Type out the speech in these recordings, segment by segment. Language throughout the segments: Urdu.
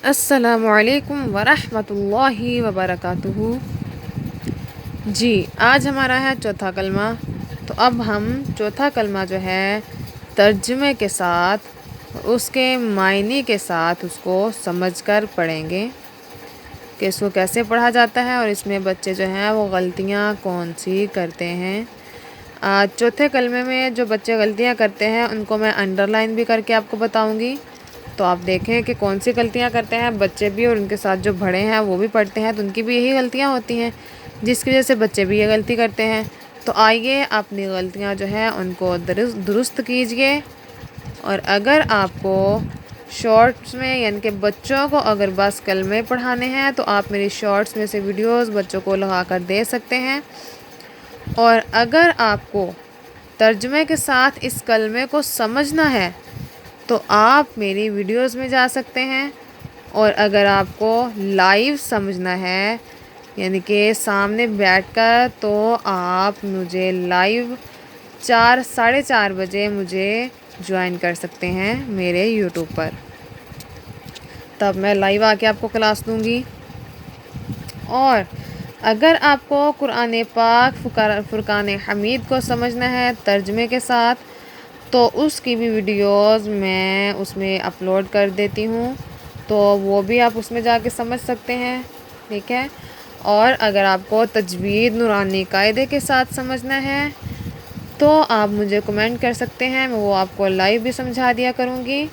السلام علیکم ورحمۃ اللہ وبرکاتہ۔ جی آج ہمارا ہے چوتھا کلمہ۔ تو اب ہم چوتھا کلمہ جو ہے ترجمے کے ساتھ، اس کے معنی کے ساتھ اس کو سمجھ کر پڑھیں گے کہ اس کو کیسے پڑھا جاتا ہے اور اس میں بچے جو ہیں وہ غلطیاں کون سی کرتے ہیں۔ چوتھے کلمے میں جو بچے غلطیاں کرتے ہیں ان کو میں انڈر لائن بھی کر کے آپ کو بتاؤں گی، تو آپ دیکھیں کہ کون سی غلطیاں کرتے ہیں بچے بھی اور ان کے ساتھ جو بڑے ہیں وہ بھی پڑھتے ہیں، تو ان کی بھی یہی غلطیاں ہوتی ہیں جس کی وجہ سے بچے بھی یہ غلطی کرتے ہیں۔ تو آئیے اپنی غلطیاں جو ہیں ان کو درست کیجئے، اور اگر آپ کو شارٹس میں یعنی کہ بچوں کو اگر بس کلمے پڑھانے ہیں تو آپ میری شارٹس میں سے ویڈیوز بچوں کو لگا کر دے سکتے ہیں، اور اگر آپ کو ترجمے کے ساتھ اس کلمے کو سمجھنا ہے تو آپ میری ویڈیوز میں جا سکتے ہیں، اور اگر آپ کو لائیو سمجھنا ہے یعنی کہ سامنے بیٹھ کر، تو آپ مجھے لائیو 4:30 بجے مجھے جوائن کر سکتے ہیں میرے یوٹیوب پر، تب میں لائیو آ کے آپ کو کلاس دوں گی۔ اور اگر آپ کو قرآن پاک فرقان حمید کو سمجھنا ہے ترجمے کے ساتھ، تو اس کی بھی ویڈیوز میں اس میں اپلوڈ کر دیتی ہوں، تو وہ بھی آپ اس میں جا کے سمجھ سکتے ہیں، ٹھیک ہے۔ اور اگر آپ کو تجوید نورانی قاعدے کے ساتھ سمجھنا ہے تو آپ مجھے کمنٹ کر سکتے ہیں، میں وہ آپ کو لائیو بھی سمجھا دیا کروں گی۔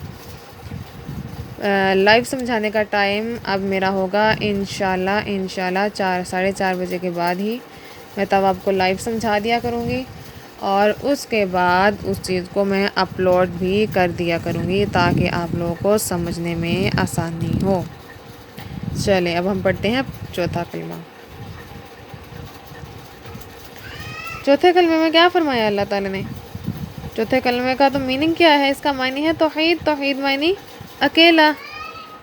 لائیو سمجھانے کا ٹائم اب میرا ہوگا انشاءاللہ 4:30 بجے کے بعد ہی، میں تب آپ کو لائیو سمجھا دیا کروں گی، اور اس کے بعد اس چیز کو میں اپلوڈ بھی کر دیا کروں گی تاکہ آپ لوگوں کو سمجھنے میں آسانی ہو۔ چلیں اب ہم پڑھتے ہیں چوتھا کلمہ۔ چوتھے کلمے میں کیا فرمایا اللہ تعالیٰ نے؟ چوتھے کلمے کا تو میننگ کیا ہے؟ اس کا معنی ہے توحید۔ توحید معنی اکیلا،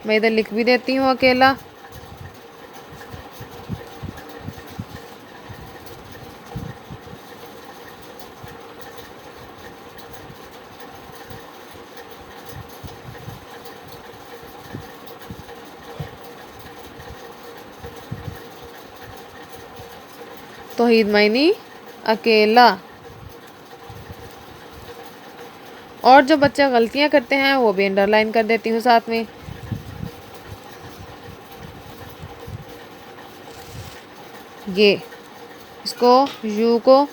میں ادھر لکھ بھی دیتی ہوں اکیلا۔ توحید معنی اکیلا۔ اور جو بچے غلطیاں کرتے ہیں وہ بھی انڈر لائن کر دیتی ہوں ساتھ میں۔ یہ اس کو یو کو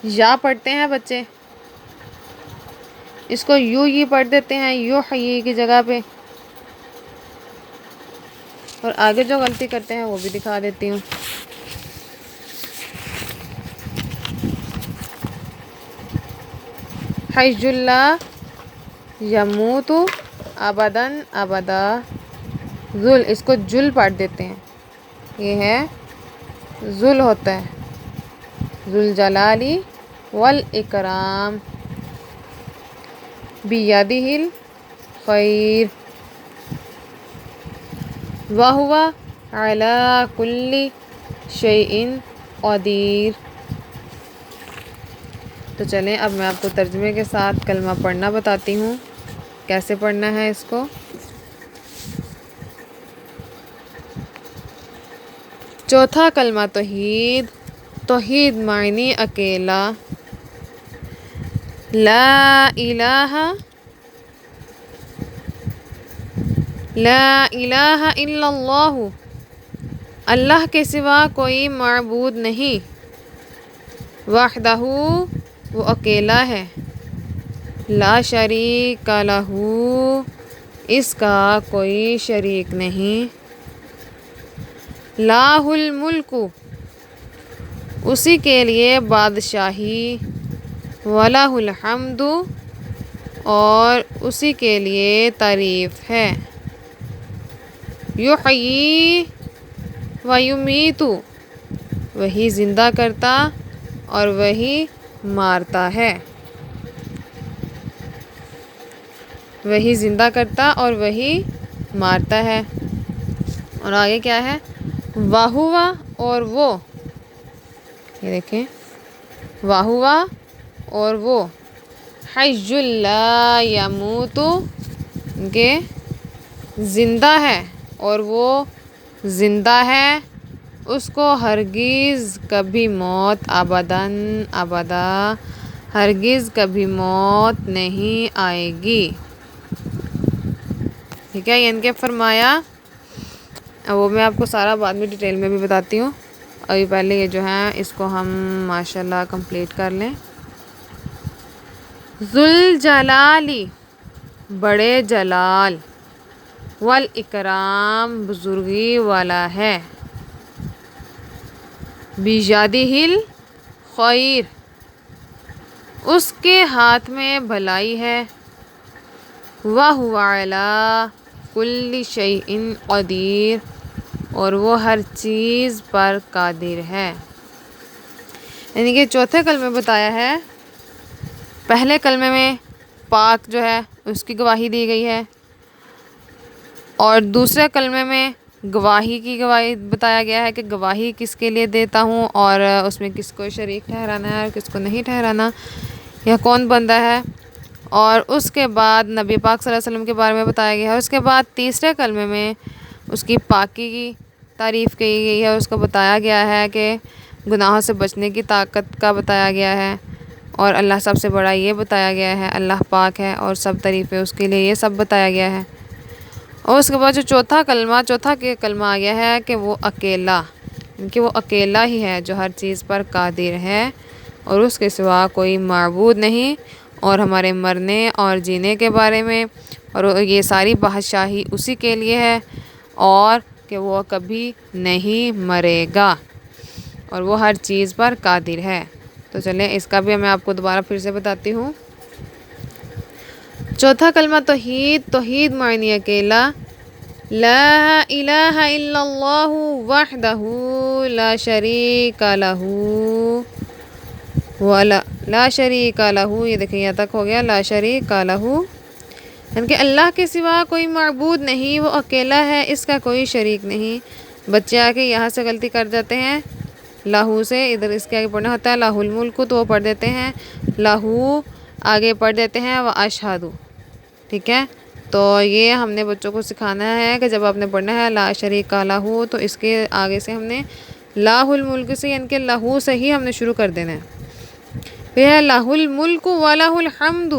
یا پڑھتے ہیں بچے، اس کو یو ہی پڑھ دیتے ہیں، یو حی کی جگہ پہ، اور آگے جو غلطی کرتے ہیں وہ بھی دکھا دیتی ہوں۔ حی اللہ یموت ابداً ابدا، ذل اس کو جل پڑھ دیتے ہیں، یہ ہے ذل ہوتا ہے، ذل جلالی والاکرام، بیدہ الخیر وہو علی کل شیء قدیر۔ تو چلیں اب میں آپ کو ترجمے کے ساتھ کلمہ پڑھنا بتاتی ہوں، کیسے پڑھنا ہے اس کو۔ چوتھا کلمہ توحید۔ توحید معنی اکیلا، لا الہ الا اللہ، اللہ کے سوا کوئی معبود نہیں، وحدہ وہ اکیلا ہے، لا شریک لہ اس کا کوئی شریک نہیں، لہ الملک اسی کے لیے بادشاہی، ولہ الحمد اور اسی کے لیے تعریف ہے، یحیی و یمیت وہی زندہ کرتا اور وہی مارتا ہے، وہی زندہ کرتا اور وہی مارتا ہے۔ اور آگے کیا ہے؟ وہو اور وہ، یہ دیکھیں وہو اور وہ، حی لا یموت کہ زندہ ہے اور وہ زندہ ہے، اس کو ہرگز کبھی موت ابداً ابدا ہرگز کبھی موت نہیں آئے گی۔ ٹھیک ہے، یعنی کہ فرمایا، وہ میں آپ کو سارا بعد میں ڈیٹیل میں بھی بتاتی ہوں، ابھی پہلے یہ جو ہے اس کو ہم ماشاءاللہ کمپلیٹ کر لیں۔ ذوالجلالی بڑے جلال، والاکرام بزرگی والا ہے، بیجادہ الخیر اس کے ہاتھ میں بھلائی ہے، وَهُوَ عَلَىٰ كُلِّ شَيْءٍ قدیر اور وہ ہر چیز پر قادر ہے۔ یعنی کہ چوتھے کلمے بتایا ہے، پہلے کلمے میں پاک جو ہے اس کی گواہی دی گئی ہے، اور دوسرے کلمے میں گواہی بتایا گیا ہے کہ گواہی کس کے لیے دیتا ہوں، اور اس میں کس کو شریک ٹھہرانا ہے اور کس کو نہیں ٹھہرانا، یا کون بندہ ہے، اور اس کے بعد نبی پاک صلی اللہ علیہ وسلم کے بارے میں بتایا گیا ہے۔ اس کے بعد تیسرے کلمے میں اس کی پاکی کی تعریف کی گئی ہے، اس کو بتایا گیا ہے کہ گناہوں سے بچنے کی طاقت کا بتایا گیا ہے، اور اللہ سب سے بڑا یہ بتایا گیا ہے، اللہ پاک ہے اور سب تعریفیں اس کے لیے، یہ سب بتایا گیا ہے۔ اور اس کے بعد جو چوتھا کلمہ آ گیا ہے کہ وہ اکیلا، کہ وہ اکیلا ہی ہے جو ہر چیز پر قادر ہے اور اس کے سوا کوئی معبود نہیں، اور ہمارے مرنے اور جینے کے بارے میں، اور یہ ساری بادشاہی اسی کے لیے ہے، اور کہ وہ کبھی نہیں مرے گا اور وہ ہر چیز پر قادر ہے۔ تو چلیں اس کا بھی میں آپ کو دوبارہ پھر سے بتاتی ہوں۔ چوتھا کلمہ توحید معنی اکیلا، لا الہ الا اللہ وحدہ لا شریک لہ لا شریک لہ، یہ دیکھیں یہاں تک ہو گیا، لا شریک لہ، یعنی کہ اللہ کے سوا کوئی معبود نہیں، وہ اکیلا ہے، اس کا کوئی شریک نہیں۔ بچے آ کے یہاں سے غلطی کر جاتے ہیں، لاہو سے ادھر اس کے آگے پڑھنا ہوتا ہے لاہ الملک، تو وہ پڑھ دیتے ہیں لاہو، آگے پڑھ دیتے ہیں واشہدو۔ ٹھیک ہے، تو یہ ہم نے بچوں کو سکھانا ہے کہ جب آپ نے پڑھنا ہے لا شریک لہ، تو اس کے آگے سے ہم نے لاہ الملک سے، یعنی کہ لاہو سے ہی ہم نے شروع کر دینا ہے۔ پھر ہے لہ الملک ولہ الحمد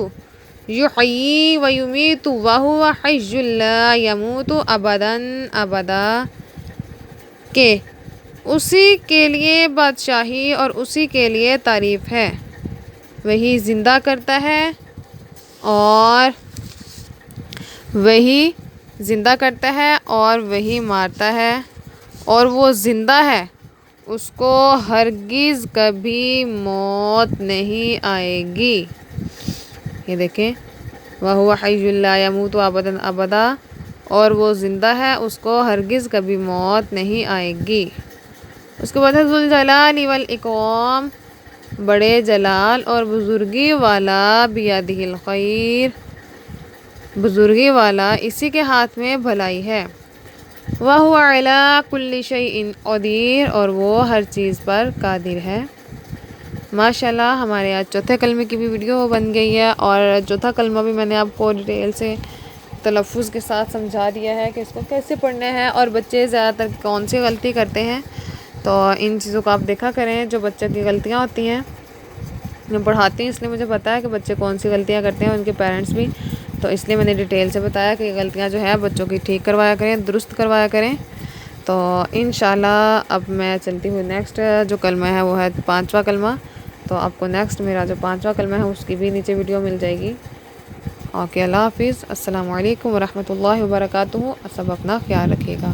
یحیی ویمیت وہو حی لا یموت ابدا ابدا، کہ اسی کے لیے بادشاہی اور اسی کے لیے تعریف ہے، وہی زندہ کرتا ہے اور وہی مارتا ہے، اور وہ زندہ ہے، اس کو ہرگز کبھی موت نہیں آئے گی۔ یہ دیکھیں، وَهُوَ حَيٌّ لَا يَمُوتُ أَبَدًا أَبَدًا، اور وہ زندہ ہے، اس کو ہرگز کبھی موت نہیں آئے گی۔ اس کے بعد ہے ذوالجلال والاکرام بڑے جلال اور بزرگی والا، بیدہ الخیر بزرگی والا، اسی کے ہاتھ میں بھلائی ہے، وَهُوَ عَلَىٰ كُلِّ شَيْءٍ قدیر اور وہ ہر چیز پر قادر ہے۔ ماشاءاللہ ہمارے آج چوتھے کلمے کی بھی ویڈیو بن گئی ہے، اور چوتھا کلمہ بھی میں نے آپ کو ڈیٹیل سے تلفظ کے ساتھ سمجھا دیا ہے کہ اس کو کیسے پڑھنا ہے، اور بچے زیادہ تر کون سی غلطی کرتے ہیں، تو ان چیزوں کو آپ دیکھا کریں جو بچوں کی غلطیاں ہوتی ہیں۔ میں پڑھاتی ہوں اس لیے مجھے پتہ ہے کہ بچے کون سی غلطیاں کرتے ہیں، ان کے پیرنٹس بھی، تو اس لیے میں نے ڈیٹیل سے بتایا کہ یہ غلطیاں جو ہے بچوں کی ٹھیک کروایا کریں، درست کروایا کریں۔ تو انشاءاللہ اب میں چلتی ہوں نیکسٹ جو کلمہ ہے وہ ہے پانچواں کلمہ، تو آپ کو نیکسٹ میرا جو پانچواں کلمہ ہے اس کی بھی نیچے ویڈیو مل جائے گی۔ اوکے، اللہ حافظ، السلام علیکم ورحمۃ اللہ وبرکاتہ، سب اپنا خیال رکھیے گا۔